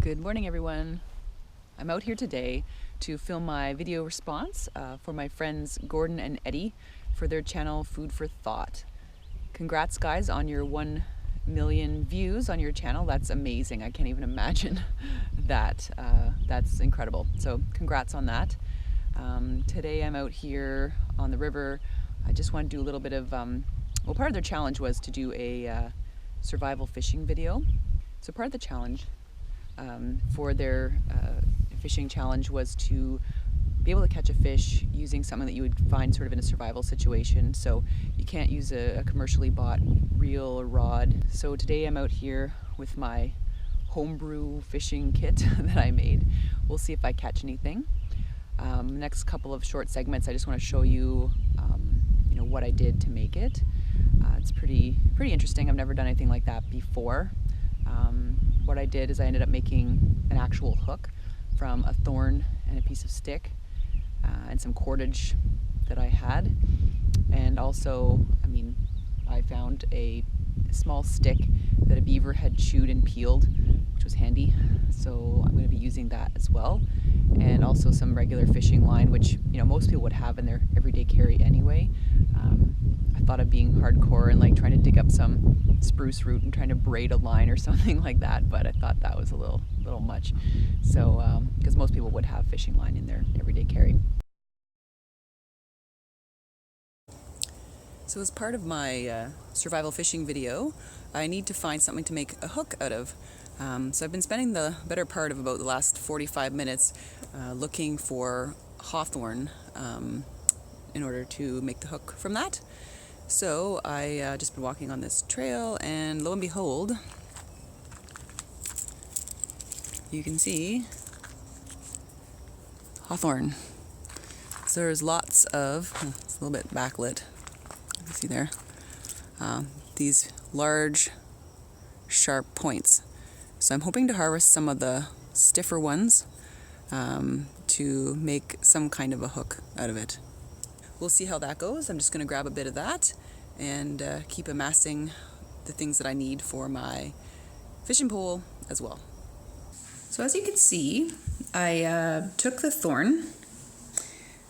Good morning, everyone. I'm out here today to film my video response for my friends Gordon and Eddie for their channel Food for Thought. Congrats guys on your 1 million views on your channel. That's amazing. I can't even imagine that. That's incredible. So congrats on that. Today I'm out here on the river. I just want to do a little bit of, well, part of their challenge was to do a survival fishing video. So part of the challenge for their fishing challenge was to be able to catch a fish using something that you would find sort of in a survival situation. So you can't use a commercially bought reel or rod. So today I'm out here with my homebrew fishing kit that I made. We'll see if I catch anything. Next couple of short segments, I just want to show you, what I did to make it. It's pretty interesting. I've never done anything like that before. What I did is I ended up making an actual hook from a thorn and a piece of stick and some cordage that I had. And also, I found a small stick that a beaver had chewed and peeled, which was handy. So I'm going to be using that as well. And also some regular fishing line, which most people would have in their everyday carry anyway. I thought of being hardcore and like trying to dig up some spruce root and trying to braid a line or something like that, but I thought that was a little much. So because most people would have fishing line in their everyday carry. So as part of my survival fishing video, I need to find something to make a hook out of. So I've been spending the better part of about the last 45 minutes looking for hawthorn in order to make the hook from that. So I just been walking on this trail, and lo and behold, you can see hawthorn. So there's lots of, it's a little bit backlit, you can see there, these large sharp points. So I'm hoping to harvest some of the stiffer ones to make some kind of a hook out of it. We'll see how that goes. I'm just going to grab a bit of that and keep amassing the things that I need for my fishing pole as well. So as you can see, I took the thorn,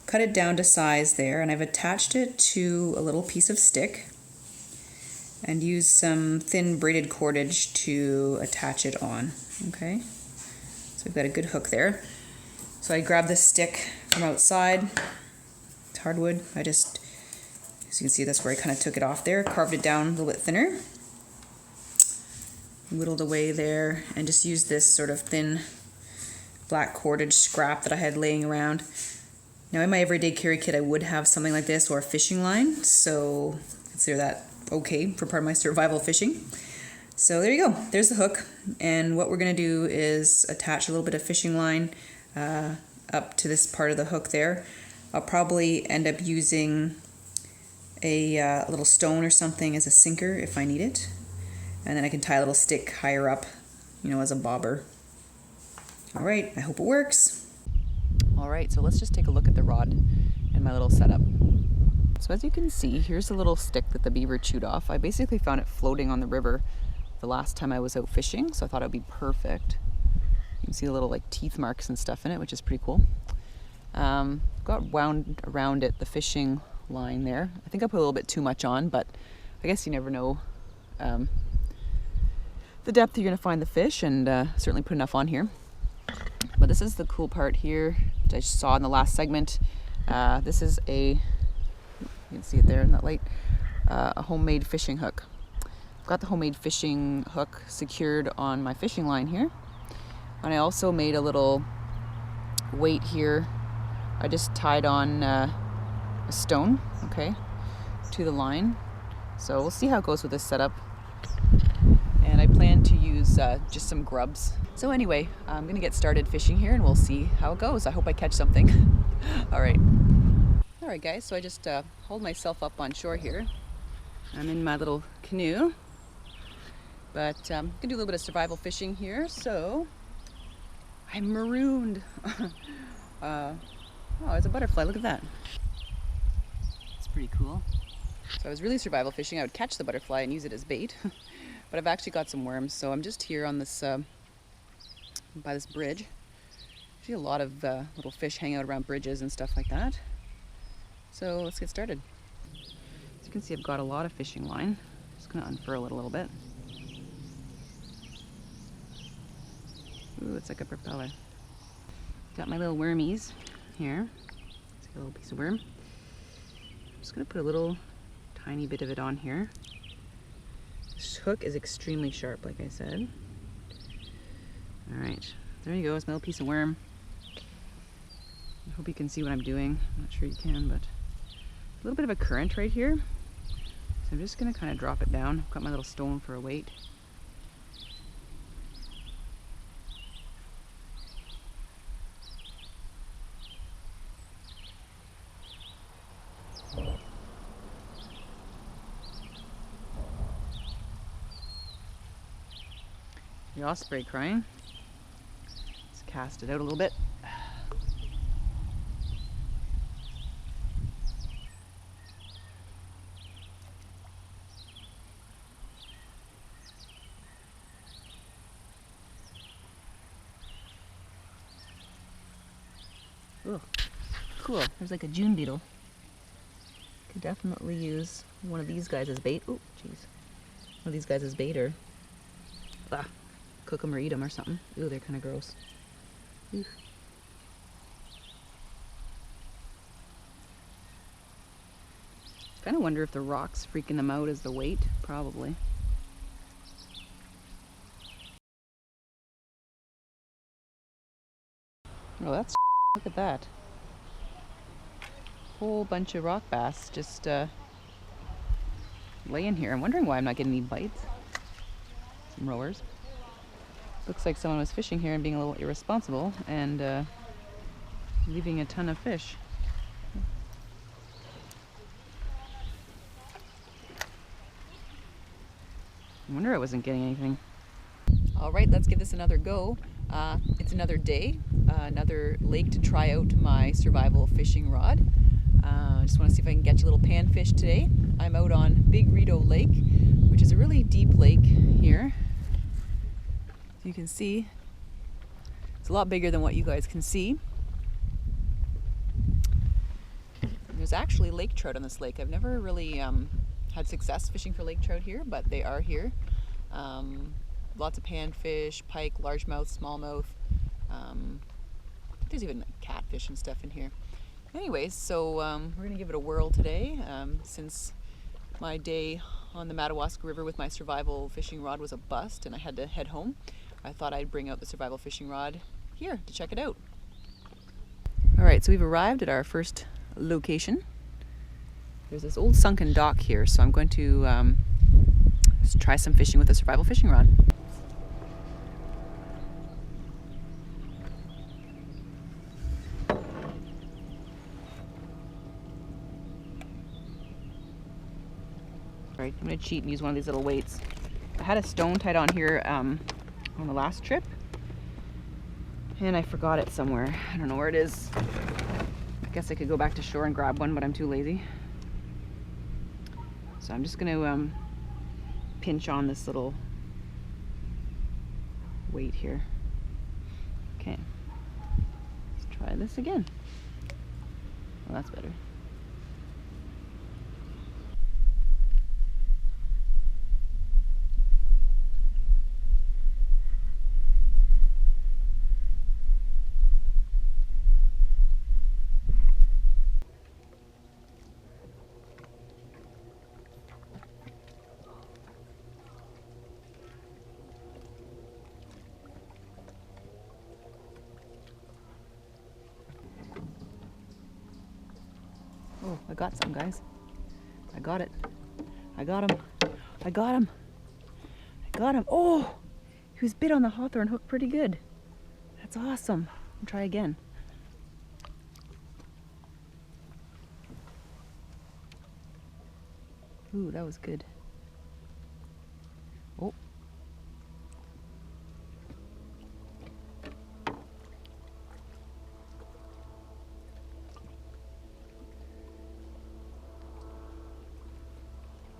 cut it down to size there, and I've attached it to a little piece of stick and used some thin braided cordage to attach it on. Okay, so I've got a good hook there. So I grabbed this stick from outside. It's hardwood. I just, as you can see, that's where I kind of took it off there, carved it down a little bit thinner, whittled away there, and just used this sort of thin black cordage scrap that I had laying around. Now in my everyday carry kit I would have something like this or a fishing line, so consider that okay for part of my survival fishing. So there you go, there's the hook, and what we're going to do is attach a little bit of fishing line up to this part of the hook there. I'll probably end up using a little stone or something as a sinker if I need it, and then I can tie a little stick higher up, as a bobber. Alright, I hope it works. Alright, so let's just take a look at the rod and my little setup. So as you can see, here's a little stick that the beaver chewed off. I basically found it floating on the river the last time I was out fishing, so I thought it would be perfect. You can see the little teeth marks and stuff in it, which is pretty cool. Got wound around it the fishing line there. I think I put a little bit too much on, but I guess you never know the depth you're going to find the fish, and certainly put enough on here. But this is the cool part here, which I saw in the last segment. This is you can see it there in that light, a homemade fishing hook. I've got the homemade fishing hook secured on my fishing line here. And I also made a little weight here. I just tied on a stone, okay, to the line. So we'll see how it goes with this setup. And I plan to use just some grubs. So anyway, I'm gonna get started fishing here and we'll see how it goes. I hope I catch something. All right guys, so I just hold myself up on shore here. I'm in my little canoe, but I'm gonna do a little bit of survival fishing here. So I'm marooned. Oh, it's a butterfly, look at that. It's pretty cool. So I was really survival fishing. I would catch the butterfly and use it as bait, but I've actually got some worms. So I'm just here on this by this bridge. See a lot of little fish hang out around bridges and stuff like that. So let's get started. As you can see, I've got a lot of fishing line. Just gonna unfurl it a little bit. Ooh, it's like a propeller. Got my little wormies here. It's a little piece of worm. I'm just gonna put a little tiny bit of it on here. This hook is extremely sharp, like I said. All right, there you go, it's my little piece of worm. I hope you can see what I'm doing. I'm not sure you can, but a little bit of a current right here. So I'm just gonna kind of drop it down. I've got my little stone for a weight. The osprey crying. Let's cast it out a little bit. Ooh, cool. There's like a June beetle. Could definitely use one of these guys as bait. Oh, jeez. One of these guys as bait, or cook them or eat them or something. Ooh, they're kind of gross. Ooh. Kind of wonder if the rock's freaking them out as the weight. Probably. Oh, that's look at that. Whole bunch of rock bass just laying here. I'm wondering why I'm not getting any bites. Some rowers. Looks like someone was fishing here and being a little irresponsible and leaving a ton of fish. I wonder I wasn't getting anything. All right, let's give this another go. It's another day, another lake to try out my survival fishing rod. I just want to see if I can catch a little panfish today. I'm out on Big Rideau Lake, which is a really deep lake here. As you can see, it's a lot bigger than what you guys can see. There's actually lake trout on this lake. I've never really had success fishing for lake trout here, but they are here. Lots of panfish, pike, largemouth, smallmouth. There's even catfish and stuff in here. Anyways, so we're gonna give it a whirl today. Since my day on the Madawaska River with my survival fishing rod was a bust and I had to head home, I thought I'd bring out the survival fishing rod here to check it out. All right, so we've arrived at our first location. There's this old sunken dock here, so I'm going to just try some fishing with a survival fishing rod. Right, I'm gonna cheat and use one of these little weights. I had a stone tied on here on the last trip, and I forgot it somewhere. I don't know where it is. I guess I could go back to shore and grab one, but I'm too lazy. So I'm just gonna pinch on this little weight here. Okay, let's try this again. Well, that's better. Oh, I got some, guys. I got it. I got him. I got him. I got him. Oh, he was bit on the hawthorn hook pretty good. That's awesome. I'll try again. Ooh, that was good. Oh.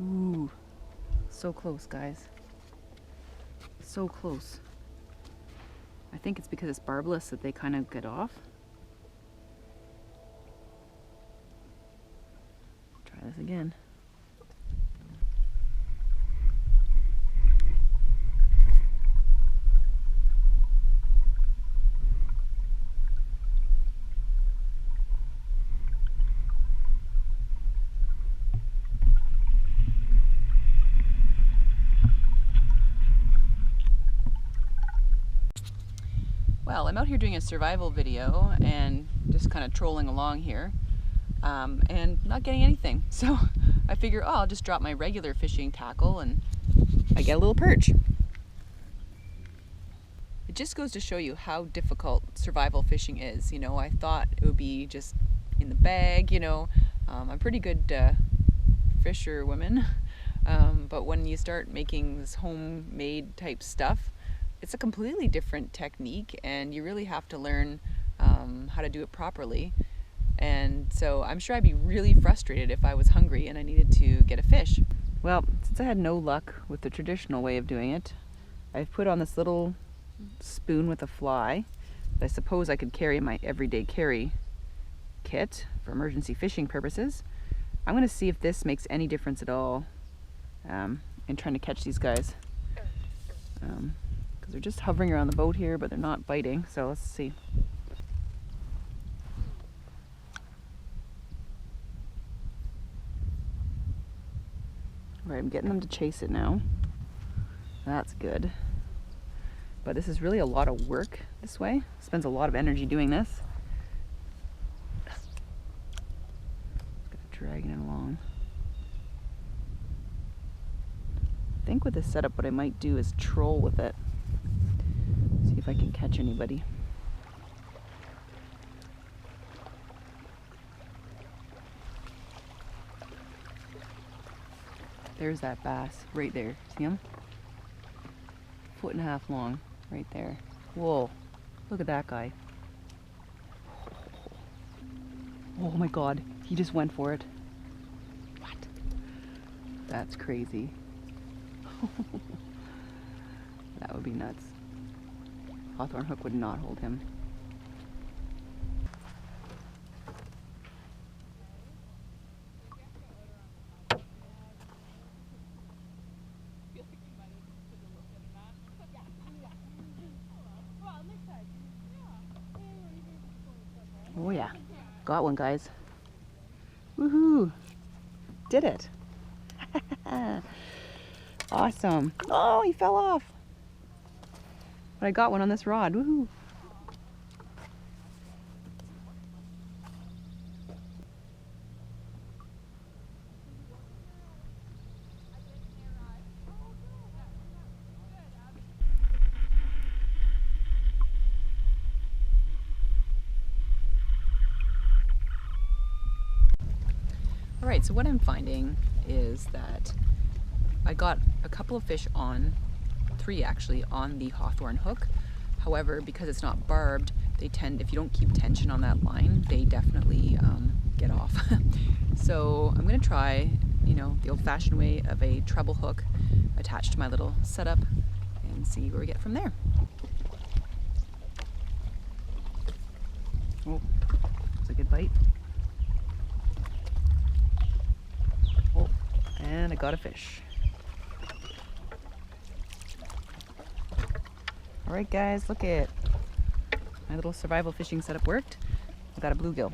Ooh, so close, guys. So close. I think it's because it's barbless that they kind of get off. Try this again. Well, I'm out here doing a survival video and just kind of trolling along here and not getting anything. So I figure, oh, I'll just drop my regular fishing tackle and I get a little perch. It just goes to show you how difficult survival fishing is. You know, I thought it would be just in the bag, you know. I'm a pretty good fisherwoman, but when you start making this homemade type stuff, it's a completely different technique and you really have to learn how to do it properly. And so I'm sure I'd be really frustrated if I was hungry and I needed to get a fish. Well, since I had no luck with the traditional way of doing it, I've put on this little spoon with a fly that I suppose I could carry in my everyday carry kit for emergency fishing purposes. I'm going to see if this makes any difference at all in trying to catch these guys. They're just hovering around the boat here, but they're not biting, so let's see. All right, I'm getting them to chase it now. That's good. But this is really a lot of work this way. Spends a lot of energy doing this. Just dragging it along. I think with this setup, what I might do is troll with it. See if I can catch anybody. There's that bass right there. See him? 1.5 feet long, right there. Whoa, look at that guy. Oh my God, he just went for it. What? That's crazy. That would be nuts. Hawthorne hook would not hold him. Oh yeah, got one, guys. Woohoo! Did it! Awesome. Oh, he fell off. But I got one on this rod. Woohoo! Alright, so what I'm finding is that I got a couple of fish on, 3 actually, on the Hawthorne hook. However, because it's not barbed, they tend, if you don't keep tension on that line, they definitely get off. So I'm going to try, you know, the old-fashioned way of a treble hook attached to my little setup and see where we get from there. Oh, that's a good bite. Oh, and I got a fish. Alright guys, look at my little survival fishing setup worked. I got a bluegill.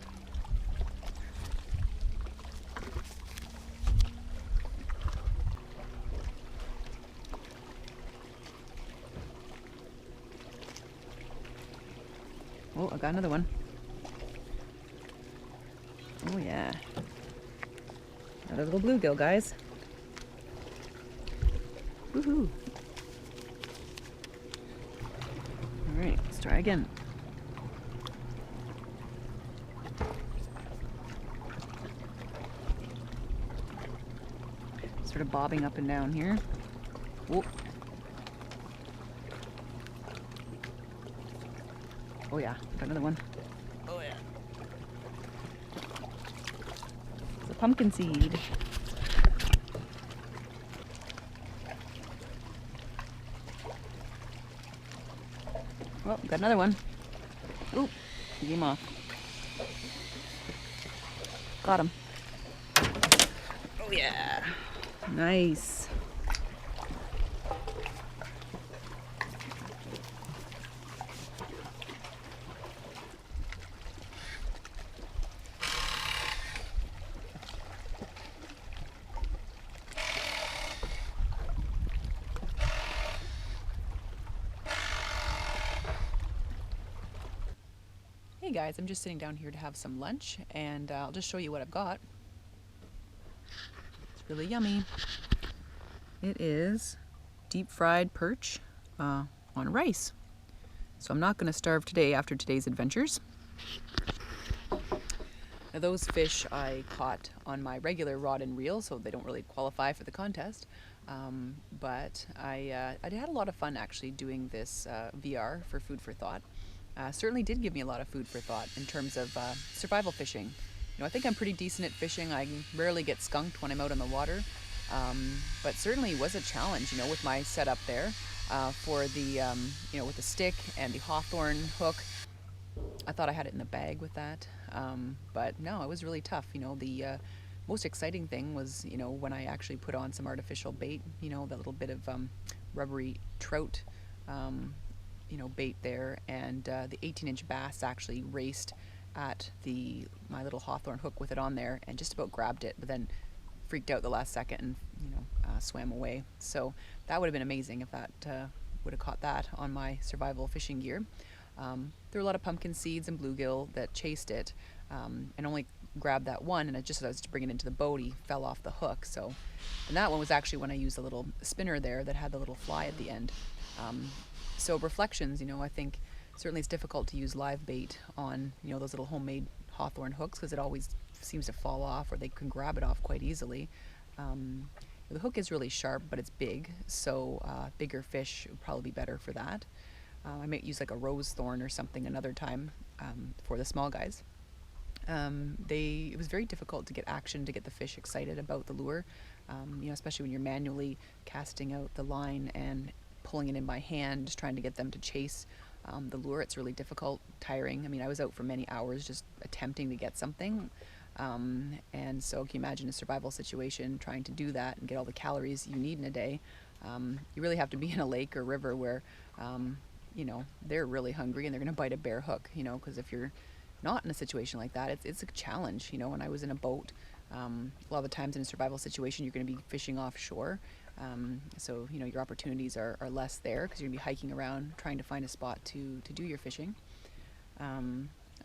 Oh, I got another one. Oh yeah. Another little bluegill, guys. Woohoo! Alright, let's try again. Sort of bobbing up and down here. Whoop. Oh yeah, got another one. Oh yeah. It's a pumpkin seed. Well, got another one. Oop, he came off. Got him. Oh yeah, nice. Hey guys, I'm just sitting down here to have some lunch, and I'll just show you what I've got. It's really yummy. It is deep fried perch on rice. So I'm not going to starve today after today's adventures. Now those fish I caught on my regular rod and reel, so they don't really qualify for the contest. But I had a lot of fun actually doing this VR for Food for Thought. Certainly did give me a lot of food for thought in terms of survival fishing. You know, I think I'm pretty decent at fishing. I rarely get skunked when I'm out on the water, but certainly was a challenge, you know, with my setup there for the, you know, with the stick and the hawthorn hook. I thought I had it in the bag with that, but no, it was really tough. You know, the most exciting thing was, you know, when I actually put on some artificial bait, you know, that little bit of rubbery trout you know, bait there, and the 18-inch bass actually raced at my little hawthorn hook with it on there and just about grabbed it, but then freaked out the last second and, you know, swam away. So that would have been amazing if that would have caught that on my survival fishing gear. There were a lot of pumpkin seeds and bluegill that chased it, and only grabbed that one, and just as I was bringing it into the boat, he fell off the hook. So, and that one was actually when I used a little spinner there that had the little fly at the end. So reflections, you know, I think certainly it's difficult to use live bait on, you know, those little homemade hawthorn hooks because it always seems to fall off, or they can grab it off quite easily. The hook is really sharp, but it's big, so bigger fish would probably be better for that. I might use like a rose thorn or something another time for the small guys. It was very difficult to get action, to get the fish excited about the lure, you know, especially when you're manually casting out the line and pulling it in by hand, just trying to get them to chase the lure. It's really difficult, tiring. I mean, I was out for many hours just attempting to get something. And so can you imagine a survival situation trying to do that and get all the calories you need in a day? You really have to be in a lake or river where, you know, they're really hungry and they're going to bite a bare hook, you know, because if you're not in a situation like that, it's a challenge. You know, when I was in a boat, a lot of the times in a survival situation, you're going to be fishing offshore. So, you know, your opportunities are less there because you're going to be hiking around trying to find a spot to do your fishing. I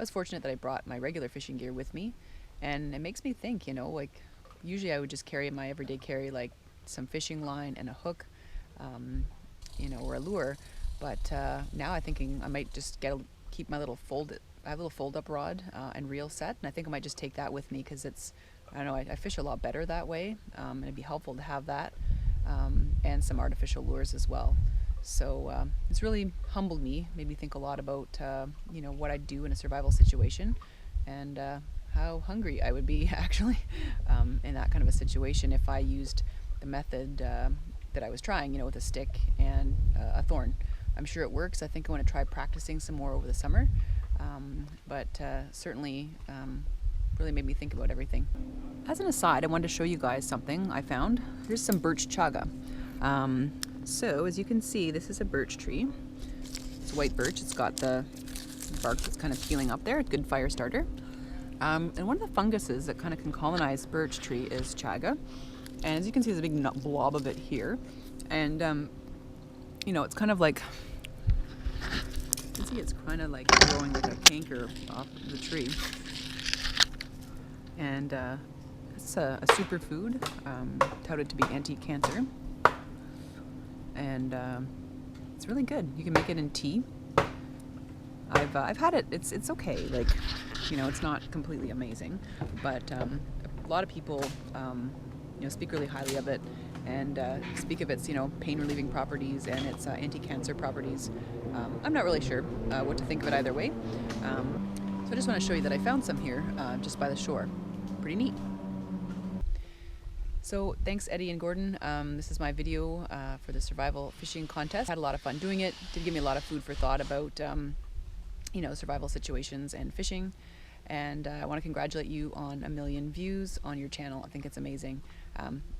was fortunate that I brought my regular fishing gear with me, and it makes me think, you know, like usually I would just carry my everyday carry, like some fishing line and a hook, you know, or a lure. But now I'm thinking I might just keep my little I have a little fold-up rod and reel set, and I think I might just take that with me because it's, I don't know, I fish a lot better that way, and it'd be helpful to have that. And some artificial lures as well. So it's really humbled me, made me think a lot about you know, what I'd do in a survival situation, and how hungry I would be actually in that kind of a situation if I used the method that I was trying, you know, with a stick and a thorn. I'm sure it works. I think I want to try practicing some more over the summer, but certainly really made me think about everything. As an aside, I wanted to show you guys something I found. Here's some birch chaga. So as you can see, this is a birch tree. It's white birch. It's got the bark that's kind of peeling up there. It's a good fire starter. And one of the funguses that kind of can colonize birch tree is chaga. And as you can see, there's a big blob of it here. And you know, it's kind of like, you can see it's kind of like growing like a canker off the tree. And it's a superfood, touted to be anti-cancer, and it's really good. You can make it in tea. I've had it. It's okay. Like, you know, it's not completely amazing, but a lot of people you know, speak really highly of it and speak of its, you know, pain relieving properties and its anti-cancer properties. I'm not really sure what to think of it either way. So I just want to show you that I found some here just by the shore. Pretty neat. So thanks Eddie and Gordon. This is my video for the survival fishing contest. Had a lot of fun doing it. Did give me a lot of food for thought about survival situations and fishing. And I want to congratulate you on 1 million views on your channel. I think it's amazing.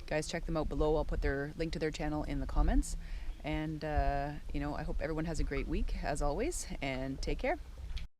Guys, check them out below. I'll put their link to their channel in the comments. And I hope everyone has a great week as always, and take care.